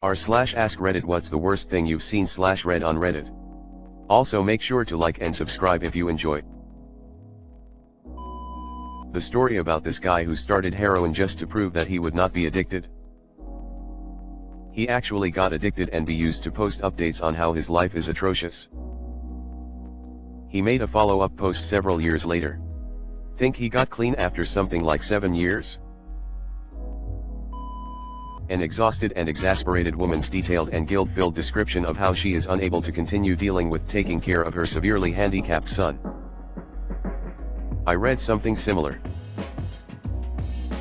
r/AskReddit what's the worst thing you've seen /read on Reddit. Also make sure to like and subscribe if you enjoy. The story about this guy who started heroin just to prove that he would not be addicted. He actually got addicted and be used to post updates on how his life is atrocious. He made a follow-up post several years later. Think he got clean after something like 7 years? An exhausted and exasperated woman's detailed and guilt-filled description of how she is unable to continue dealing with taking care of her severely handicapped son. I read something similar.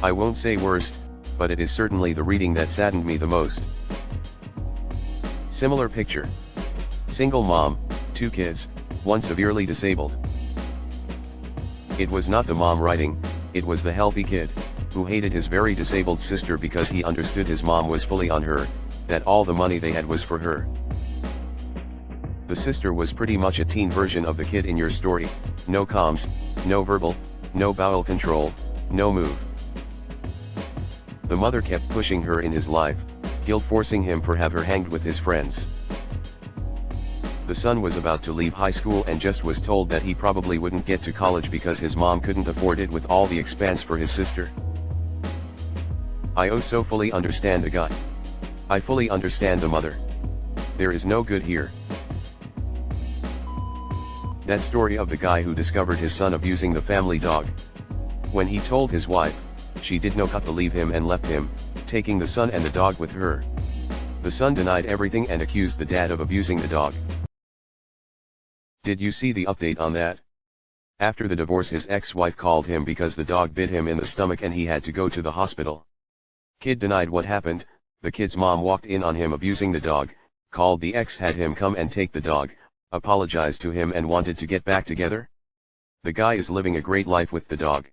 I won't say worst, but it is certainly the reading that saddened me the most. Similar picture. Single mom, 2 kids, 1 severely disabled. It was not the mom writing, it was the healthy kid, who hated his very disabled sister because he understood his mom was fully on her, that all the money they had was for her. The sister was pretty much a teen version of the kid in your story, no comms, no verbal, no bowel control, no move. The mother kept pushing her in his life, guilt-forcing him for have her hanged with his friends. The son was about to leave high school and just was told that he probably wouldn't get to college because his mom couldn't afford it with all the expense for his sister. I so fully understand the guy. I fully understand the mother. There is no good here. That story of the guy who discovered his son abusing the family dog. When he told his wife, she did not believe him and left him, taking the son and the dog with her. The son denied everything and accused the dad of abusing the dog. Did you see the update on that? After the divorce, his ex-wife called him because the dog bit him in the stomach and he had to go to the hospital. Kid denied what happened. The kid's mom walked in on him abusing the dog, called the ex, had him come and take the dog, apologized to him and wanted to get back together. The guy is living a great life with the dog.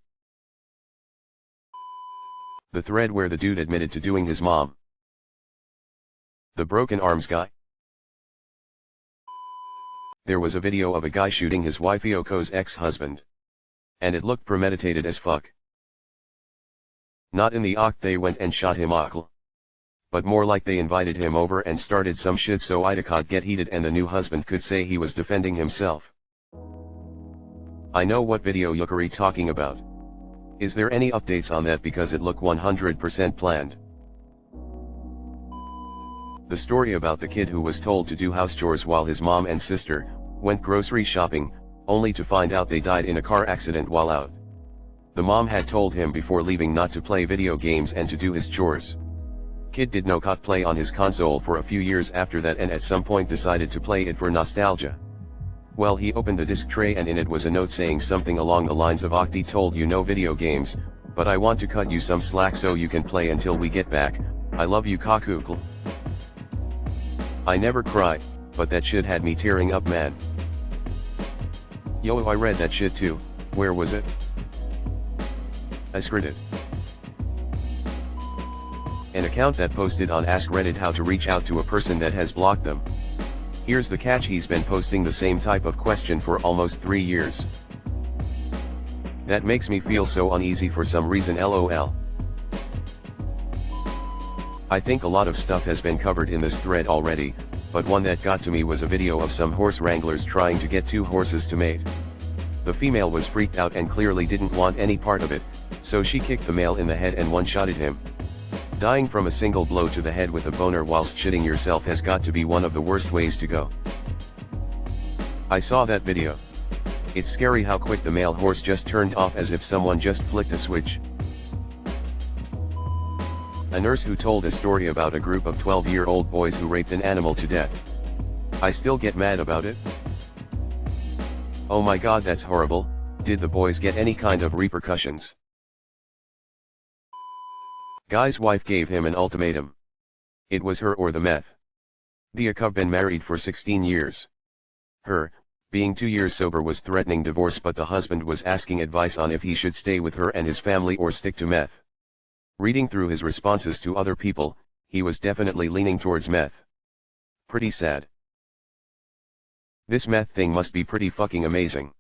The thread where the dude admitted to doing his mom. The broken arms guy. There was a video of a guy shooting his wife Yoko's ex-husband. And it looked premeditated as fuck. Not in the act they went and shot him but more like they invited him over and started some shit so it could get heated and the new husband could say he was defending himself. I know what video you're talking about. Is there any updates on that because it looked 100% planned? The story about the kid who was told to do house chores while his mom and sister went grocery shopping, only to find out they died in a car accident while out. The mom had told him before leaving not to play video games and to do his chores. Kid did not play on his console for a few years after that and at some point decided to play it for nostalgia. Well, he opened the disc tray and in it was a note saying something along the lines of Octi told you no video games, but I want to cut you some slack so you can play until we get back, I love you Kakukl. I never cried, but that shit had me tearing up man. Yo, I read that shit too. Where was it? AskReddit. An account that posted on AskReddit how to reach out to a person that has blocked them. Here's the catch: he's been posting the same type of question for almost 3 years. That makes me feel so uneasy for some reason, lol. I think a lot of stuff has been covered in this thread already, but one that got to me was a video of some horse wranglers trying to get 2 horses to mate. The female was freaked out and clearly didn't want any part of it, so she kicked the male in the head and one-shotted him. Dying from a single blow to the head with a boner whilst shitting yourself has got to be one of the worst ways to go. I saw that video. It's scary how quick the male horse just turned off as if someone just flicked a switch. A nurse who told a story about a group of 12-year-old boys who raped an animal to death. I still get mad about it. Oh my god, that's horrible. Did the boys get any kind of repercussions? Guy's wife gave him an ultimatum. It was her or the meth. The couple been married for 16 years. Her, being 2 years sober, was threatening divorce, but the husband was asking advice on if he should stay with her and his family or stick to meth. Reading through his responses to other people, he was definitely leaning towards meth. Pretty sad. This meth thing must be pretty fucking amazing.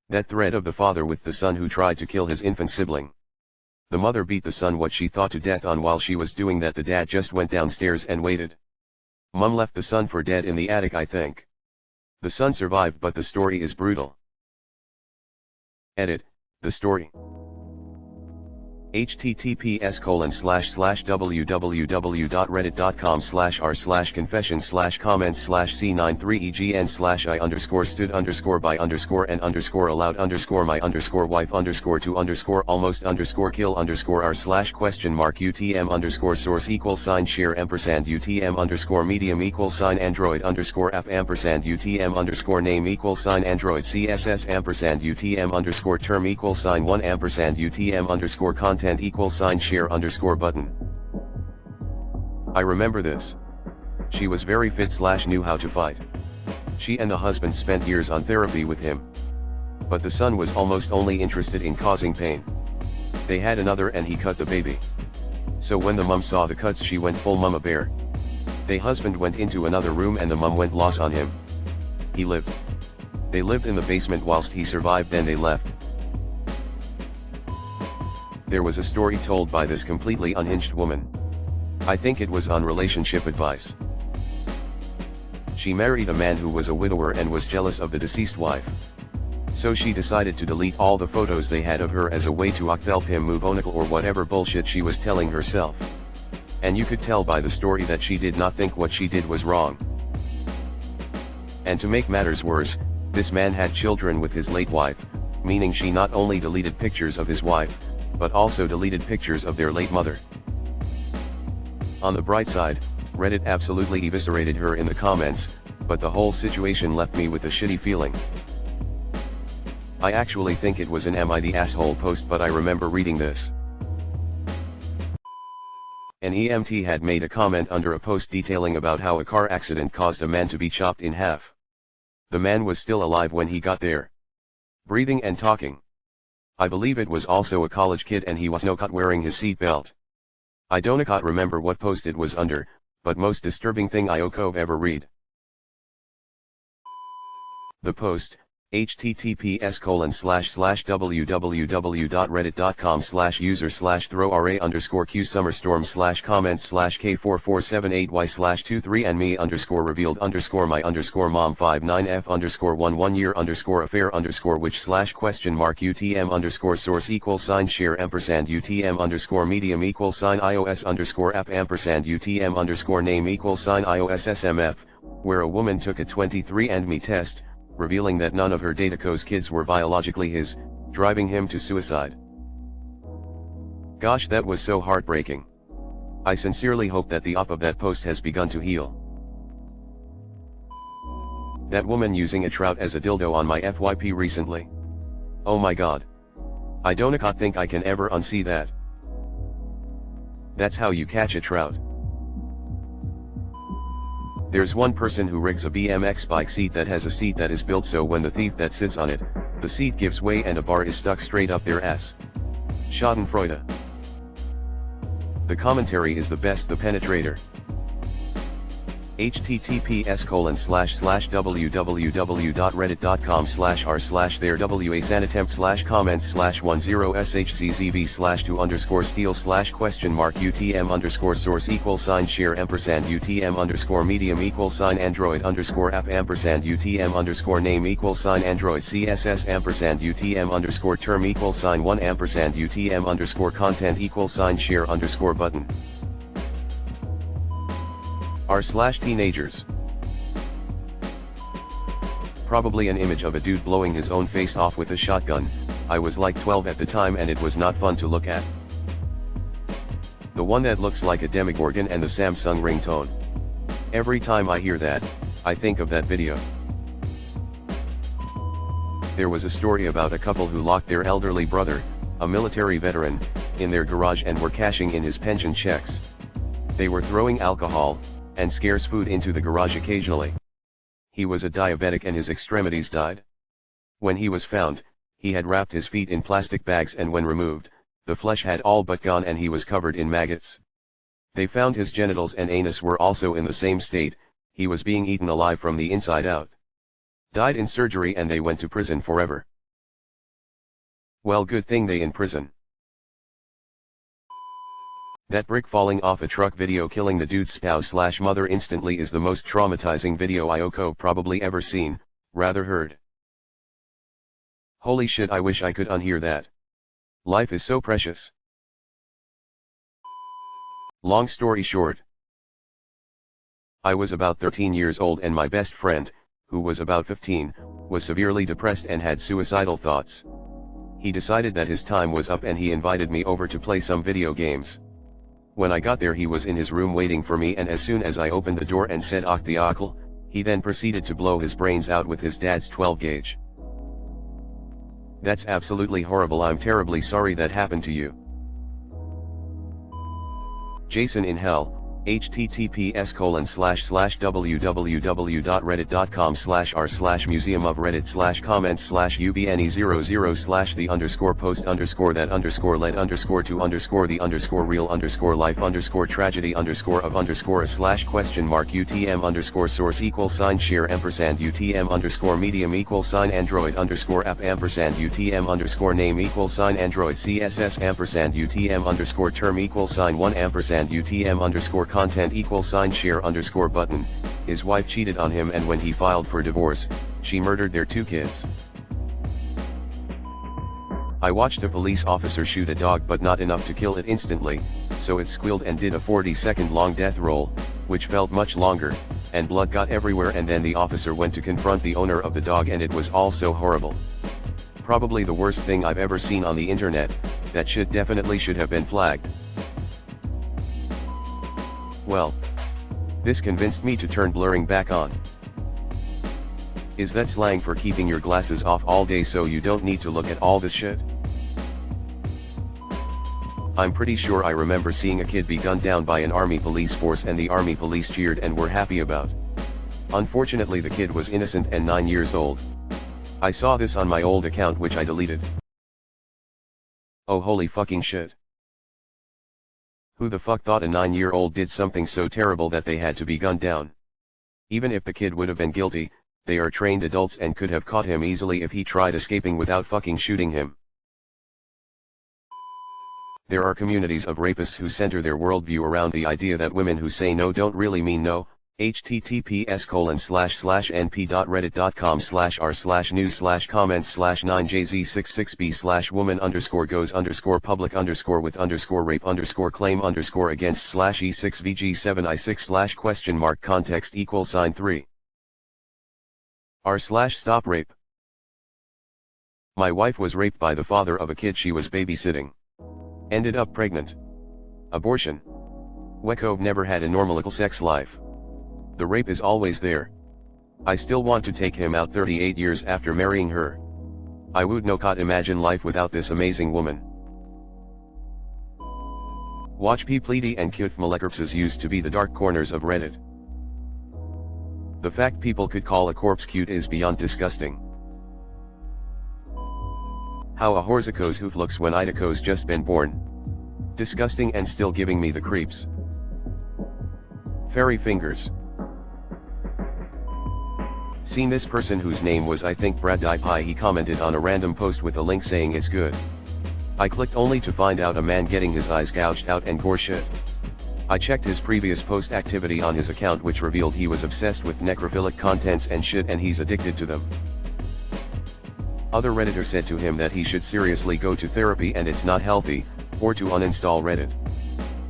That thread of the father with the son who tried to kill his infant sibling. The mother beat the son what she thought to death on. While she was doing that, the dad just went downstairs and waited. Mom left the son for dead in the attic, I think. The son survived, but the story is brutal. Edit, the story. #UTM_content=1 &UTM_share_button. I remember this. She was very fit / knew how to fight. She and the husband spent years on therapy with him. But the son was almost only interested in causing pain. They had another and he cut the baby. So when the mum saw the cuts, she went full mama bear. The husband went into another room and the mum went loss on him. He lived. They lived in the basement whilst he survived, then they left. There was a story told by this completely unhinged woman. I think it was on relationship advice. She married a man who was a widower and was jealous of the deceased wife. So she decided to delete all the photos they had of her as a way to help him move on or whatever bullshit she was telling herself. And you could tell by the story that she did not think what she did was wrong. And to make matters worse, this man had children with his late wife, meaning she not only deleted pictures of his wife, but also deleted pictures of their late mother. On the bright side, Reddit absolutely eviscerated her in the comments, but the whole situation left me with a shitty feeling. I actually think it was an "Am I the asshole" post, but I remember reading this. An EMT had made a comment under a post detailing about how a car accident caused a man to be chopped in half. The man was still alive when he got there, breathing and talking. I believe it was also a college kid and he was not wearing his seat belt. I don't remember what post it was under, but most disturbing thing I ever read. The post, https://www.reddit.com/user/throw_array_UTM_medium=sign iOS_share_UTM_medium=iOS_SMF, where a woman took a 23andMe test, revealing that none of her Dataco's kids were biologically his, driving him to suicide. Gosh, that was so heartbreaking. I sincerely hope that the op of that post has begun to heal. That woman using a trout as a dildo on my FYP recently. Oh my god. I don't think I can ever unsee that. That's how you catch a trout. There's one person who rigs a BMX bike seat that has a seat that is built so when the thief that sits on it, the seat gives way and a bar is stuck straight up their ass. Schadenfreude. The commentary is the best, the penetrator. https://www.reddit.com/r/UTM_steal/question_mark UTM_name=UTM_medium=sign @UTM_name=UTM_store_email sign share #UTM_name=UTM_store r/teenagers. Probably an image of a dude blowing his own face off with a shotgun. I was like 12 at the time and it was not fun to look at. The one that looks like a Demogorgon and the Samsung ringtone. Every time I hear that, I think of that video. There was a story about a couple who locked their elderly brother, a military veteran, in their garage and were cashing in his pension checks. They were throwing alcohol and scarce food into the garage occasionally. He was a diabetic and his extremities died. When he was found, he had wrapped his feet in plastic bags and when removed, the flesh had all but gone and he was covered in maggots. They found his genitals and anus were also in the same state, he was being eaten alive from the inside out. Died in surgery and they went to prison forever. Well, good thing they in prison. That brick falling off a truck video killing the dude's spouse/mother instantly is the most traumatizing video Ioko probably ever seen, rather heard. Holy shit, I wish I could unhear that. Life is so precious. Long story short. I was about 13 years old and my best friend, who was about 15, was severely depressed and had suicidal thoughts. He decided that his time was up and he invited me over to play some video games. When I got there he was in his room waiting for me, and as soon as I opened the door and said "Aktiakal," he then proceeded to blow his brains out with his dad's 12 gauge. That's absolutely horrible. I'm terribly sorry that happened to you. Jason in hell. @UTM_share_UTM_name=UTM_UTM_name=UTM_share_UTM_name=UTM_share_UTM_name=UTM_share_content=UTM_UTM_UTM_share_content=share_. His wife cheated on him, and when he filed for divorce, she murdered their 2 kids. I watched a police officer shoot a dog, but not enough to kill it instantly, so it squealed and did a 40-second long death roll, which felt much longer, and blood got everywhere, and then the officer went to confront the owner of the dog, and it was all so horrible. Probably the worst thing I've ever seen on the internet. That shit definitely should have been flagged. Well, this convinced me to turn blurring back on. Is that slang for keeping your glasses off all day so you don't need to look at all this shit? I'm pretty sure I remember seeing a kid be gunned down by an army police force and the army police cheered and were happy about. Unfortunately the kid was innocent and 9 years old. I saw this on my old account, which I deleted. Oh holy fucking shit. Who the fuck thought a 9-year-old did something so terrible that they had to be gunned down? Even if the kid would have been guilty, they are trained adults and could have caught him easily if he tried escaping without fucking shooting him. There are communities of rapists who center their worldview around the idea that women who say no don't really mean no. https://np.reddit.com/r/news/comments/9jz660/woman_goes_rape_claim_e6vg7i6/question mark context =3 r/stop rape. My wife was raped by the father of a kid she was babysitting. Ended up pregnant. Abortion. Wekov never had a normal sex life. The rape is always there. I still want to take him out 38 years after marrying her. I would not imagine life without this amazing woman. Watch Pleety and cute molecorpses used to be the dark corners of Reddit. The fact people could call a corpse cute is beyond disgusting. How a horsico's hoof looks when Idaco's just been born. Disgusting and still giving me the creeps. Fairy fingers. Seen this person whose name was I think Brad Pie. He commented on a random post with a link saying it's good. I clicked only to find out a man getting his eyes gouged out and gore shit. I checked his previous post activity on his account, which revealed he was obsessed with necrophilic contents and shit, and he's addicted to them. Other Redditors said to him that he should seriously go to therapy and it's not healthy, or to uninstall Reddit.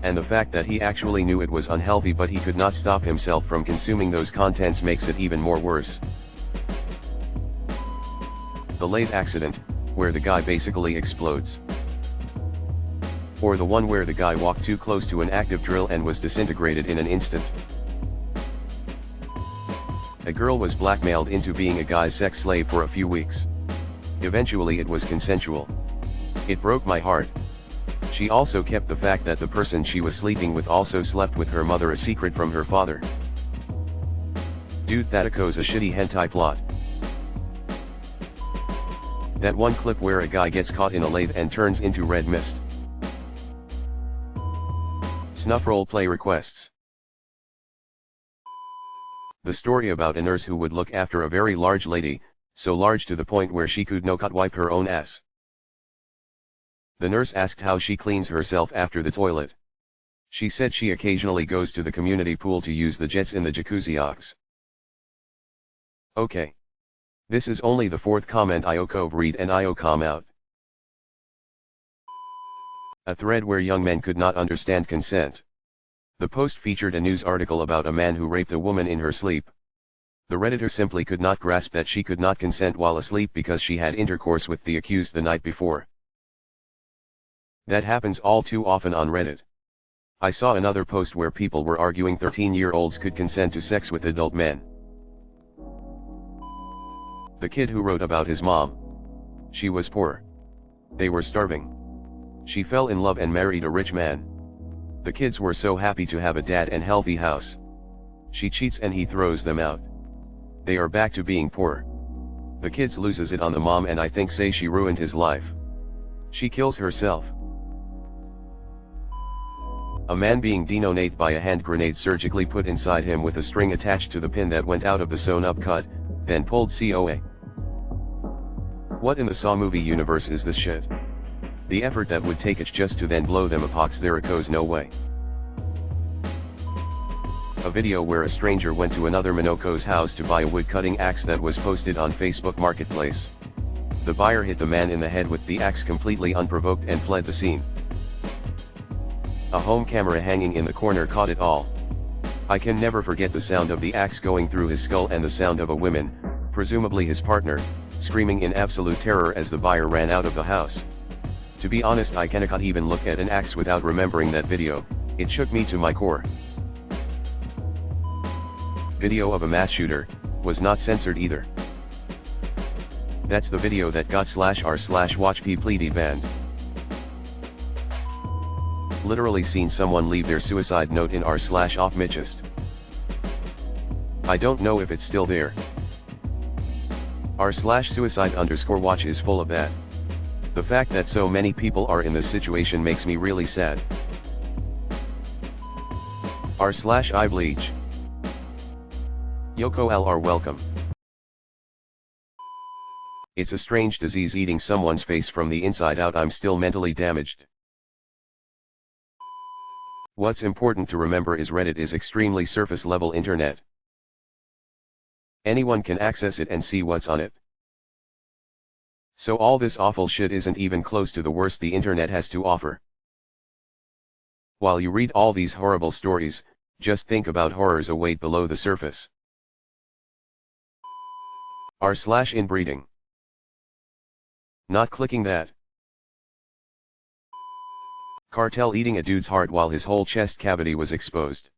And the fact that he actually knew it was unhealthy but he could not stop himself from consuming those contents makes it even more worse. The lathe accident, where the guy basically explodes. Or the one where the guy walked too close to an active drill and was disintegrated in an instant. A girl was blackmailed into being a guy's sex slave for a few weeks. Eventually it was consensual. It broke my heart. She also kept the fact that the person she was sleeping with also slept with her mother a secret from her father. Dude, Thatico's a shitty hentai plot. That one clip where a guy gets caught in a lathe and turns into red mist. Snuff roleplay requests. The story about a nurse who would look after a very large lady, so large to the point where she could no wipe her own ass. The nurse asked how she cleans herself after the toilet. She said she occasionally goes to the community pool to use the jets in the jacuzzi ox. Okay. This is only the fourth comment Iocove read and Iocom out. A thread where young men could not understand consent. The post featured a news article about a man who raped a woman in her sleep. The Redditor simply could not grasp that she could not consent while asleep because she had intercourse with the accused the night before. That happens all too often on Reddit. I saw another post where people were arguing 13-year-olds could consent to sex with adult men. The kid who wrote about his mom. She was poor. They were starving. She fell in love and married a rich man. The kids were so happy to have a dad and healthy house. She cheats and he throws them out. They are back to being poor. The kids loses it on the mom and I think say she ruined his life. She kills herself. A man being detonated by a hand grenade surgically put inside him with a string attached to the pin that went out of the sewn up cut, then pulled COA. What in the Saw movie universe is this shit? The effort that would take it just to then blow them apox there goes no way. A video where a stranger went to another Minoko's house to buy a wood-cutting axe that was posted on Facebook Marketplace. The buyer hit the man in the head with the axe completely unprovoked and fled the scene. A home camera hanging in the corner caught it all. I can never forget the sound of the axe going through his skull and the sound of a woman, presumably his partner, screaming in absolute terror as the buyer ran out of the house. To be honest, I cannot even look at an axe without remembering that video. It shook me to my core. Video of a mass shooter was not censored either. That's the video that got /r/watchppleedy banned. Literally seen someone leave their suicide note in r/offmitchest. I don't know if it's still there. r/suicide_watch is full of that. The fact that so many people are in this situation makes me really sad. r/ibleach. Yoko LR welcome. It's a strange disease eating someone's face from the inside out. I'm still mentally damaged. What's important to remember is Reddit is extremely surface level internet. Anyone can access it and see what's on it. So all this awful shit isn't even close to the worst the internet has to offer. While you read all these horrible stories, just think about horrors await below the surface. r/inbreeding. Not clicking that. Cartel eating a dude's heart while his whole chest cavity was exposed.